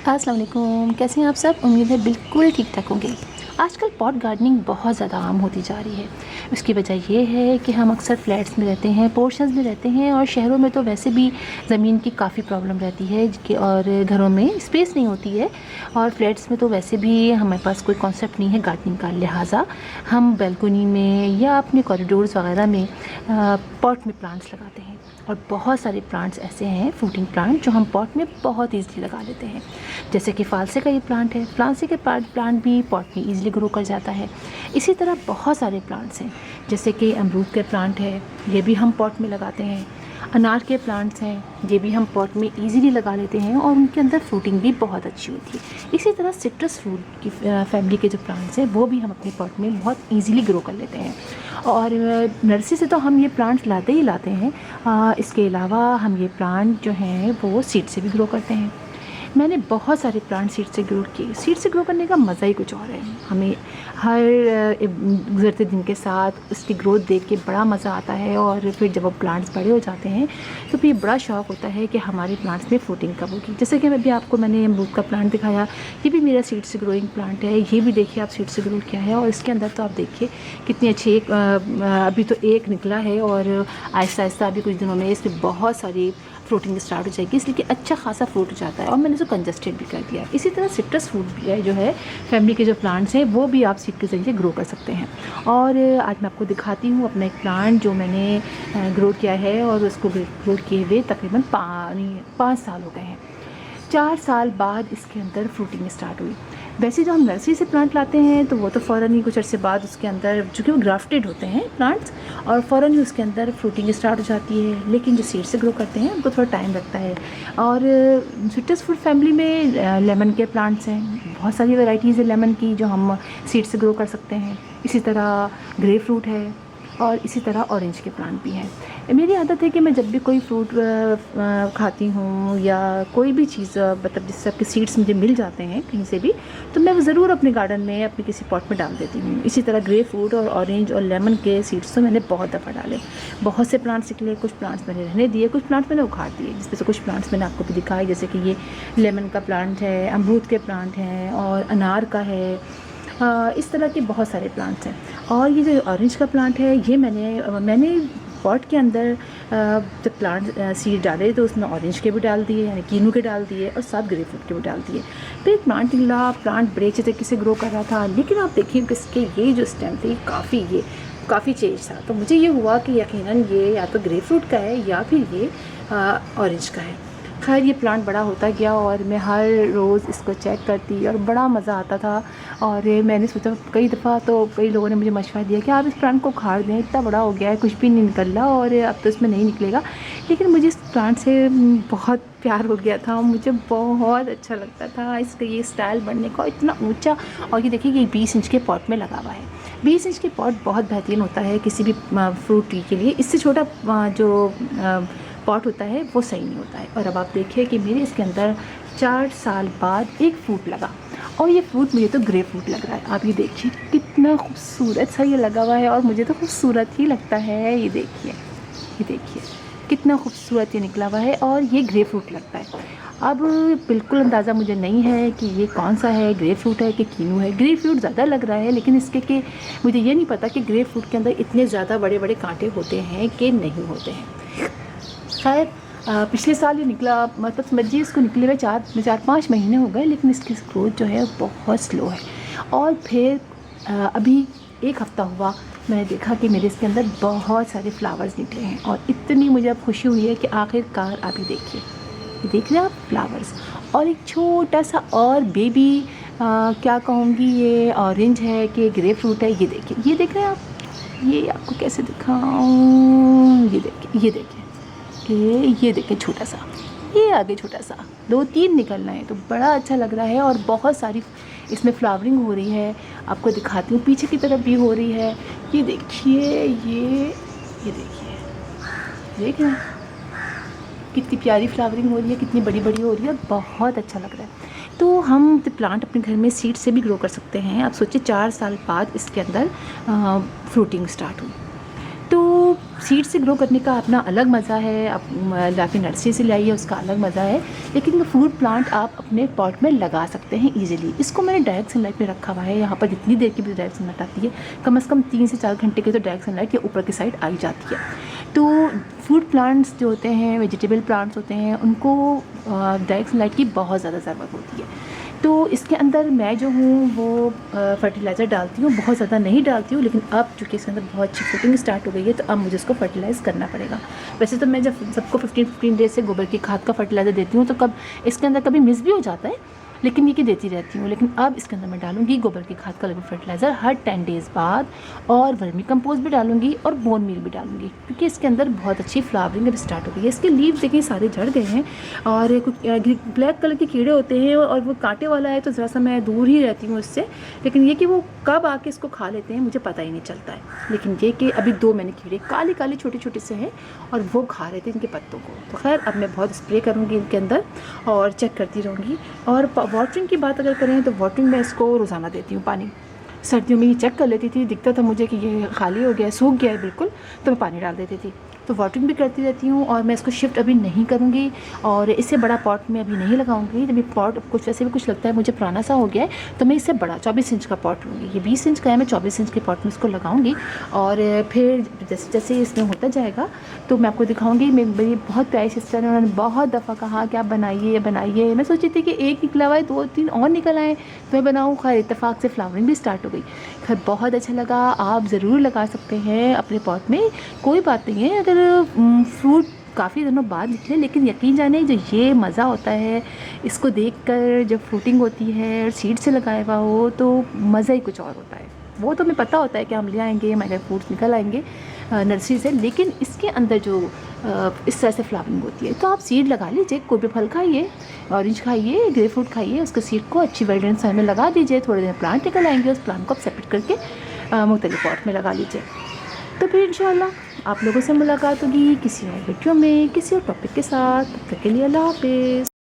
अस्सलाम वालेकुम, कैसे हैं आप सब। उम्मीद है बिल्कुल ठीक ठाक होंगे। आजकल पॉट गार्डनिंग बहुत ज़्यादा आम होती जा रही है। उसकी वजह ये है कि हम अक्सर फ्लैट्स में रहते हैं, पोर्शंस में रहते हैं, और शहरों में तो वैसे भी ज़मीन की काफ़ी प्रॉब्लम रहती है कि और घरों में स्पेस नहीं होती है, और फ्लैट्स में तो वैसे भी हमारे पास कोई कॉन्सेप्ट नहीं है गार्डनिंग का। लिहाजा हम बैल्कोनी में या अपने कॉरिडोर्स वगैरह में पॉट में प्लांट्स लगाते हैं। और बहुत सारे प्लांट्स ऐसे हैं, फ्रूटिंग प्लांट, जो हम पॉट में बहुत ईज़िली लगा लेते हैं। जैसे कि फालसे का ये प्लांट है, फालसे के प्लांट भी पॉट में ईज़िली ग्रो कर जाता है। इसी तरह बहुत सारे प्लांट्स हैं, जैसे कि अमरूद के प्लांट है, ये भी हम पॉट में लगाते हैं। अनार के प्लांट्स हैं, ये भी हम पॉट में इजीली लगा लेते हैं, और उनके अंदर फ्रूटिंग भी बहुत अच्छी होती है। इसी तरह सिट्रस फ्रूट की फैमिली के जो प्लांट्स हैं, वो भी हम अपने पॉट में बहुत इजीली ग्रो कर लेते हैं। और नर्सरी से तो हम ये प्लांट्स लाते ही लाते हैं। इसके अलावा हम ये प्लांट जो हैं वो सीड से भी ग्रो करते हैं। मैंने बहुत सारे प्लांट सीड से ग्रो किए। सीड से ग्रो करने का मज़ा ही कुछ और है। हमें हर गुज़रते दिन के साथ उसकी ग्रोथ देख के बड़ा मज़ा आता है, और फिर जब वो प्लांट्स बड़े हो जाते हैं तो फिर बड़ा शौक़ होता है कि हमारे प्लांट्स में फ्रूटिंग कब होगी। जैसे कि अभी आपको मैंने अमरूद का प्लांट दिखाया, ये भी मेरा सीड से ग्रोइंग प्लांट है। ये भी देखिए आप सीड से ग्रो किया है, और इसके अंदर तो आप देखिए कितनी अच्छी अभी तो एक निकला है, और आहिस्ता आहिस्ता अभी कुछ दिनों में इसमें बहुत सारी फ्रूटिंग स्टार्ट हो जाएगी, इसलिए कि अच्छा खासा फ्रूट हो जाता है, और मैंने इसे कंजस्टेड भी कर दिया। इसी तरह सिट्रस फ्रूट भी है, जो है फैमिली के जो प्लांट्स हैं वो भी आप सीड के ज़रिए ग्रो कर सकते हैं। और आज मैं आपको दिखाती हूँ अपना एक प्लांट जो मैंने ग्रो किया है, और उसको ग्रो किए हुए तकरीबन 5 साल हो गए हैं। 4 साल बाद इसके अंदर फ्रूटिंग स्टार्ट हुई। वैसे जो हम नर्सरी से प्लांट लाते हैं तो वो तो फ़ौरन ही कुछ अर्से बाद उसके अंदर, चूँकि वो ग्राफ्टेड होते हैं प्लांट्स, और फ़ौरन ही उसके अंदर फ्रूटिंग स्टार्ट हो जाती है। लेकिन जो सीड से ग्रो करते हैं उनको थोड़ा टाइम लगता है। और सिट्रस फ्रूट फैमिली में लेमन के प्लांट्स हैं, बहुत सारी वैरायटीज़ है लेमन की जो हम सीड से ग्रो कर सकते हैं। इसी तरह ग्रेप फ्रूट है, और इसी तरह ऑरेंज के प्लांट भी हैं। मेरी आदत है कि मैं जब भी कोई फ्रूट खाती हूँ या कोई भी चीज़, मतलब जिससे आपके सीड्स मुझे मिल जाते हैं कहीं से भी, तो मैं वो ज़रूर अपने गार्डन में अपने किसी पॉट में डाल देती हूँ। इसी तरह ग्रेप फ्रूट और ऑरेंज और लेमन के सीड्स तो मैंने बहुत दफ़ा डाले। बहुत से प्लांट्स निकले, कुछ प्लांट्स मैंने रहने दिए, कुछ प्लांट्स मैंने उखाड़ दिए, जिसमें से कुछ प्लांट्स मैंने आपको भी दिखाए, जैसे कि ये लेमन का प्लांट है, अमरूद के प्लांट हैं, और अनार का है। इस तरह के बहुत सारे प्लांट्स हैं। और ये जो ऑरेंज का प्लांट है, ये मैंने पॉट के अंदर जब प्लांट सीड डाले तो उसमें ऑरेंज के भी डाल दिए, यानी कीनू के डाल दिए, और साथ ग्रेप फ्रूट के भी डाल दिए। तो एक प्लांट निकला, प्लांट बड़े अच्छे तरीके से ग्रो कर रहा था। लेकिन आप देखिए कि इसके ये जो स्टेम थे काफ़ी चेंज था। तो मुझे ये हुआ कि यकीनन ये या तो ग्रेप फ्रूट का है या फिर ये ऑरेंज का है। खैर ये प्लांट बड़ा होता गया, और मैं हर रोज़ इसको चेक करती, और बड़ा मज़ा आता था। और मैंने सोचा कई दफ़ा, तो कई लोगों ने मुझे मशवरा दिया कि आप इस प्लांट को उखाड़ दें, इतना बड़ा हो गया है, कुछ भी नहीं निकल रहा, और अब तो इसमें नहीं निकलेगा। लेकिन मुझे इस प्लांट से बहुत प्यार हो गया था, मुझे बहुत अच्छा लगता था इसका ये स्टाइल बनने का, इतना ऊँचा। और ये देखिए, ये 20 इंच के पॉट में लगा हुआ है। 20 इंच के पॉट बहुत बेहतरीन होता है किसी भी फ्रूट ट्री के लिए। इससे छोटा जो पॉट होता है वो सही नहीं होता है। और अब आप देखिए कि मेरे इसके अंदर 4 साल बाद एक फ्रूट लगा, और ये फ्रूट मुझे तो ग्रेप फ्रूट लग रहा है। आप ये देखिए कितना खूबसूरत सा ये लगा हुआ है, और मुझे तो खूबसूरत ही लगता है। ये देखिए कितना खूबसूरत ये निकला हुआ है, और ये ग्रेप फ्रूट लगता है। अब बिल्कुल अंदाज़ा मुझे नहीं है कि ये कौन सा है, ग्रेप फ्रूट है कि कीनू है। ग्रेप फ्रूट ज़्यादा लग रहा है, लेकिन इसके कि मुझे ये नहीं पता कि ग्रेप फ्रूट के अंदर इतने ज़्यादा बड़े बड़े कांटे होते हैं कि नहीं होते हैं। शायद पिछले साल ये निकला, मतलब समझिए इसको निकले हुए 4-5 महीने हो गए, लेकिन इसकी ग्रोथ जो है बहुत स्लो है। और फिर अभी 1 हफ़्ता हुआ, मैंने देखा कि मेरे इसके अंदर बहुत सारे फ्लावर्स निकले हैं, और इतनी मुझे अब खुशी हुई है कि आखिरकार आप ये देखिए, ये देख रहे हैं आप फ्लावर्स। और एक छोटा सा और बेबी क्या कहूँगी, ये ऑरेंज है कि ग्रेप फ्रूट है, ये देखिए, ये देख रहे हैं आप। ये आपको कैसे दिखाऊँ, ये देखिए कि ये देखें छोटा सा, ये आगे छोटा सा 2-3 निकलना है, तो बड़ा अच्छा लग रहा है। और बहुत सारी इसमें फ्लावरिंग हो रही है, आपको दिखाती हूँ, पीछे की तरफ भी हो रही है। ये देखिए, ये देखिए, देख रहे हैं कितनी प्यारी फ्लावरिंग हो रही है, कितनी बड़ी बड़ी हो रही है, बहुत अच्छा लग रहा है। तो हम प्लांट अपने घर में सीड से भी ग्रो कर सकते हैं। आप सोचिए 4 साल बाद इसके अंदर फ्रूटिंग स्टार्ट हुई। तो सीड से ग्रो करने का अपना अलग मज़ा है, आप लाके नर्सरी से लाइए उसका अलग मज़ा है, लेकिन फ्रूट प्लांट आप अपने पॉट में लगा सकते हैं ईजिली। इसको मैंने डायरेक्ट सनलाइट में रखा हुआ है, यहाँ पर जितनी देर की भी डायरेक्ट सनलाइट आती है, कम से कम 3 से 4 घंटे की तो डायरेक्ट सनलाइट के ऊपर की साइड आई जाती है। तो फ्रूट प्लांट्स जो होते हैं, वेजिटेबल प्लांट्स होते हैं, उनको डायरेक्ट सनलाइट की बहुत ज़्यादा ज़रूरत होती है। तो इसके अंदर मैं जो हूँ वो फर्टिलाइज़र डालती हूँ, बहुत ज़्यादा नहीं डालती हूँ, लेकिन अब चूँकि इसके अंदर बहुत अच्छी फ्रूटिंग स्टार्ट हो गई है तो अब मुझे इसको फर्टिलाइज़ करना पड़ेगा। वैसे तो मैं जब सबको 15 डेज से गोबर की खाद का फर्टिलाइज़र देती हूँ तो कब इसके अंदर कभी मिस भी हो जाता है, लेकिन ये कि देती रहती हूँ। लेकिन अब इसके अंदर मैं डालूँगी गोबर की खाद का लिक्विड फर्टिलाइज़र हर 10 डेज़ बाद, और वर्मी कंपोस्ट भी डालूँगी और बोन मील भी डालूँगी, क्योंकि इसके अंदर बहुत अच्छी फ्लावरिंग अब स्टार्ट हो गई है। इसके लीव्स देखिए सारे झड़ गए हैं और कुछ ब्लैक कलर के कीड़े होते हैं और वो कांटे वाला है तो ज़रा सा मैं दूर ही रहती हूँ उससे, लेकिन ये कि वो कब आके इसको खा लेते हैं मुझे पता ही नहीं चलता है। लेकिन ये कि अभी 2 मैंने कीड़े काले काले छोटे छोटे से हैं और वो खा रहे थे इनके पत्तों को। तो खैर अब मैं बहुत स्प्रे करूँगी इनके अंदर और चेक करती रहूँगी। और वाटरिंग की बात अगर करें तो वाटरिंग मैं इसको रोज़ाना देती हूँ पानी। सर्दियों में ये चेक कर लेती थी, दिखता था मुझे कि ये खाली हो गया है, सूख गया है बिल्कुल, तो मैं पानी डाल देती थी। तो वाटरिंग भी करती रहती हूँ और मैं इसको शिफ्ट अभी नहीं करूँगी और इससे बड़ा पॉट में अभी नहीं लगाऊंगी। जब ये पॉट कुछ वैसे भी कुछ लगता है मुझे पुराना सा हो गया है तो मैं इससे बड़ा 24 इंच का पॉट लूँगी। ये 20 इंच का है, मैं 24 इंच के पॉट में इसको लगाऊंगी और फिर जैसे जैसे इसमें होता जाएगा तो मैं आपको दिखाऊंगी। मेरी बहुत प्यारी सिस्टर है, उन्होंने बहुत दफ़ा कहा कि आप बनाइए बनाइए। मैं सोची थी कि एक निकला हुआ है, 2-3 और निकल आए तो मैं बनाऊँ। खैर इत्तेफाक से फ्लावरिंग भी स्टार्ट हो गई। खैर बहुत अच्छा लगा, आप ज़रूर लगा सकते हैं अपने पॉट में, कोई बात नहीं है अगर फ्रूट काफ़ी दिनों बाद निकले, लेकिन यकीन जाने जो ये मज़ा होता है इसको देखकर जब फ्रूटिंग होती है और सीड से लगाया हुआ हो तो मज़ा ही कुछ और होता है। वो तो हमें पता होता है कि हम ले आएंगे, हमारे फ्रूट्स निकल आएंगे नर्सरी से, लेकिन इसके अंदर जो इस तरह से फ्लावरिंग होती है। तो आप सीड लगा लीजिए, कोई भी फल खाइए, ऑरेंज खाइए, ग्रेप फ्रूट खाइए, उसके सीड को अच्छी वेल ड्रेन सॉइल में लगा दीजिए, थोड़े दिन प्लांट निकल आएंगे, उस प्लांट को आप सेपरेट करके मुख्तलिफ पॉट में लगा लीजिए। तो फिर इंशाल्लाह आप लोगों से मुलाकात होगी किसी और वीडियो में किसी और टॉपिक के साथ। तब तक के लिए अल्लाह हाफ़िज़।